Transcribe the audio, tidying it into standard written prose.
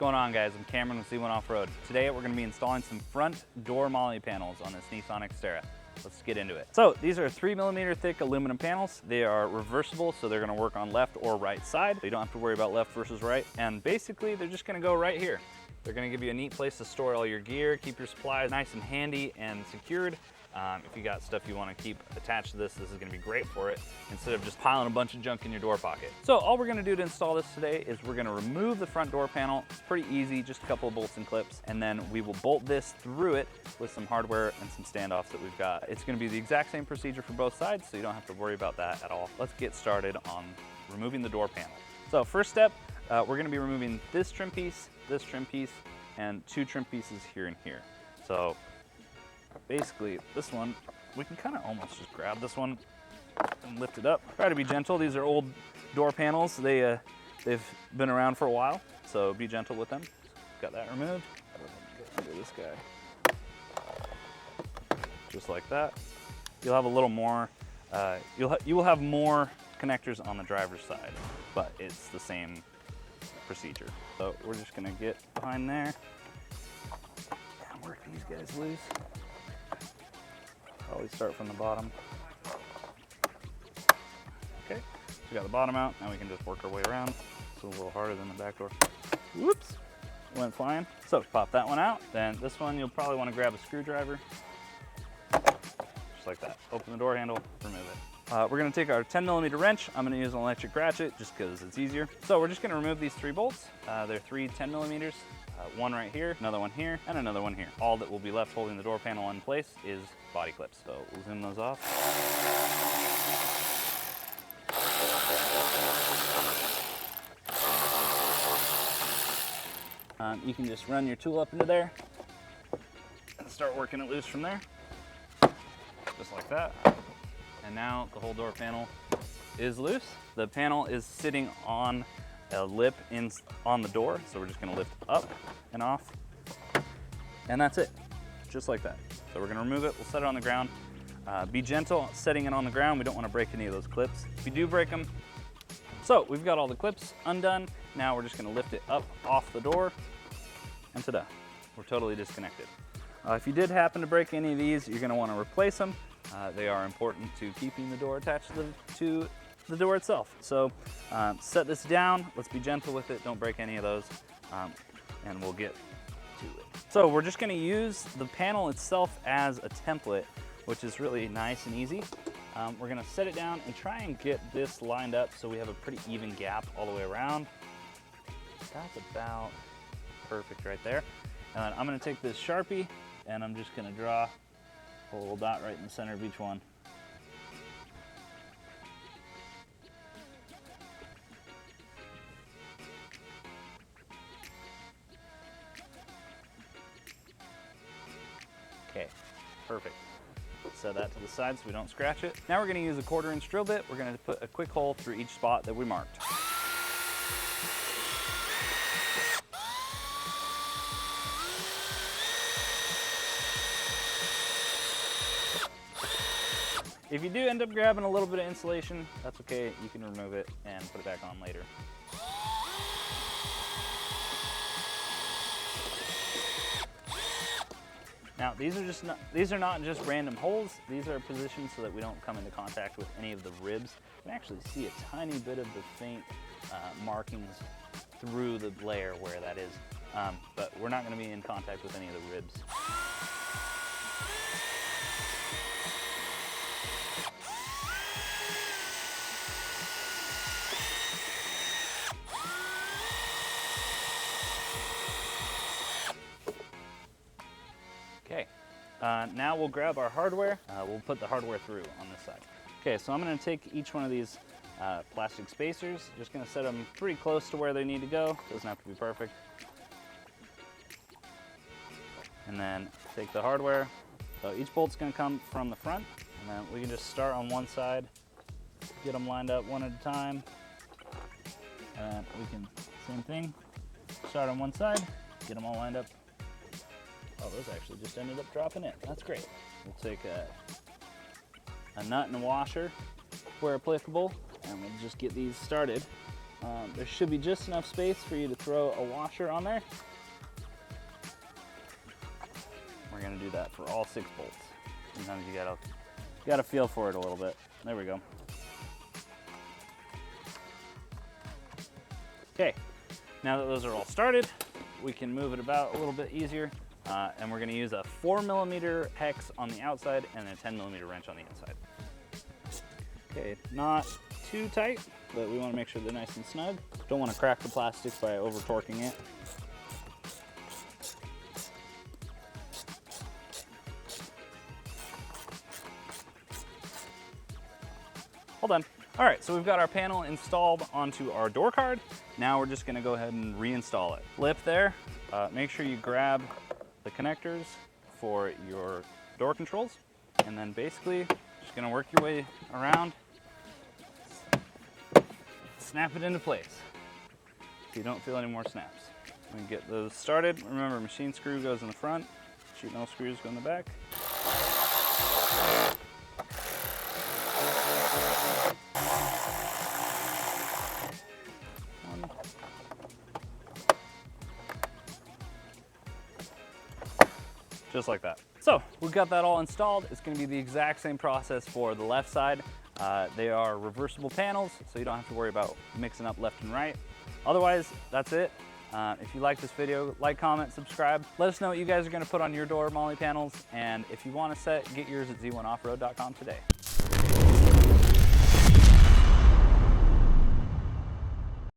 What's going on, guys? I'm Cameron with Z1 Off-Road. Today we're going to be installing some front door MOLLE panels on this Nissan Xterra. Let's get into it. So these are 3mm thick aluminum panels. They are reversible, so they're going to work on left or right side. So you don't have to worry about left versus right. And basically they're just going to go right here. They're going to give you a neat place to store all your gear, keep your supplies nice and handy and secured. If you got stuff you want to keep attached to this is going to be great for it, instead of just piling a bunch of junk in your door pocket. So all we're going to do to install this today is we're going to remove the front door panel. It's pretty easy, just a couple of bolts and clips, and then we will bolt this through it with some hardware and some standoffs that we've got. It's going to be the exact same procedure for both sides, so you don't have to worry about that at all. Let's get started on removing the door panel. So first step, we're going to be removing this trim piece, and two trim pieces here and here. So basically, this one, we can kind of almost just grab this one and lift it up. Try to be gentle. These are old door panels. They've been around for a while, so be gentle with them. Got that removed. Get under this guy. Just like that. You'll have a little more, you will have more connectors on the driver's side, but it's the same procedure. So we're just gonna get behind there and work these guys loose. Probably start from the bottom. Okay, so we got the bottom out. Now we can just work our way around. It's a little harder than the back door. Whoops, went flying. So pop that one out. Then this one, you'll probably want to grab a screwdriver. Just like that. Open the door handle, remove it. We're gonna take our 10mm wrench. I'm gonna use an electric ratchet just because it's easier. So we're just gonna remove these 3 bolts. They're 3 10mm. One right here, another one here, and another one here. All that will be left holding the door panel in place is body clips. So we'll zoom those off. You can just run your tool up into there and start working it loose from there. Just like that. And now the whole door panel is loose. The panel is sitting on a lip on the door, so we're just gonna lift up and off, and that's it, just like that. So we're gonna remove it, we'll set it on the ground. Be gentle setting it on the ground. We don't wanna break any of those clips. If you do break them, so we've got all the clips undone. Now we're just gonna lift it up off the door, and ta-da, we're totally disconnected. If you did happen to break any of these, you're gonna wanna replace them. They are important to keeping the door attached to the door itself. So set this down, let's be gentle with it, don't break any of those, and we'll get to it. So we're just gonna use the panel itself as a template, which is really nice and easy. We're gonna set it down and try and get this lined up so we have a pretty even gap all the way around. That's about perfect right there. And I'm gonna take this Sharpie and I'm just gonna draw a little dot right in the center of each one. Okay, perfect. Set that to the side so we don't scratch it. Now we're gonna use a 1/4" drill bit. We're gonna put a quick hole through each spot that we marked. If you do end up grabbing a little bit of insulation, that's okay. You can remove it and put it back on later. Now these are not just random holes. These are positioned so that we don't come into contact with any of the ribs. You can actually see a tiny bit of the faint markings through the layer where that is, but we're not going to be in contact with any of the ribs. Okay, now we'll grab our hardware. We'll put the hardware through on this side. Okay, so I'm gonna take each one of these plastic spacers, just gonna set them pretty close to where they need to go. Doesn't have to be perfect. And then take the hardware. So each bolt's gonna come from the front, and then we can just start on one side, get them lined up one at a time. And we can, same thing, start on one side, get them all lined up. Oh, those actually just ended up dropping in. That's great. We'll take a nut and a washer where applicable, and we'll just get these started There should be just enough space for you to throw a washer on there. We're gonna do that for all 6 bolts. Sometimes you gotta feel for it a little bit. There we go. Okay, now that those are all started, we can move it about a little bit easier. And we're gonna use a 4mm hex on the outside and a 10mm wrench on the inside. Okay, not too tight, but we wanna make sure they're nice and snug. Don't wanna crack the plastic by over torquing it. All done. All right, so we've got our panel installed onto our door card. Now we're just gonna go ahead and reinstall it. Lip there, make sure you grab the connectors for your door controls, and then basically just gonna work your way around, snap it into place if you don't feel any more snaps. We get those started. Remember, machine screw goes in the front, sheet metal screws go in the back. Just like that. So we've got that all installed. It's gonna be the exact same process for the left side. They are reversible panels, so you don't have to worry about mixing up left and right. Otherwise, that's it. If you like this video, like, comment, subscribe. Let us know what you guys are gonna put on your door MOLLE panels. And if you want a set, get yours at z1offroad.com today.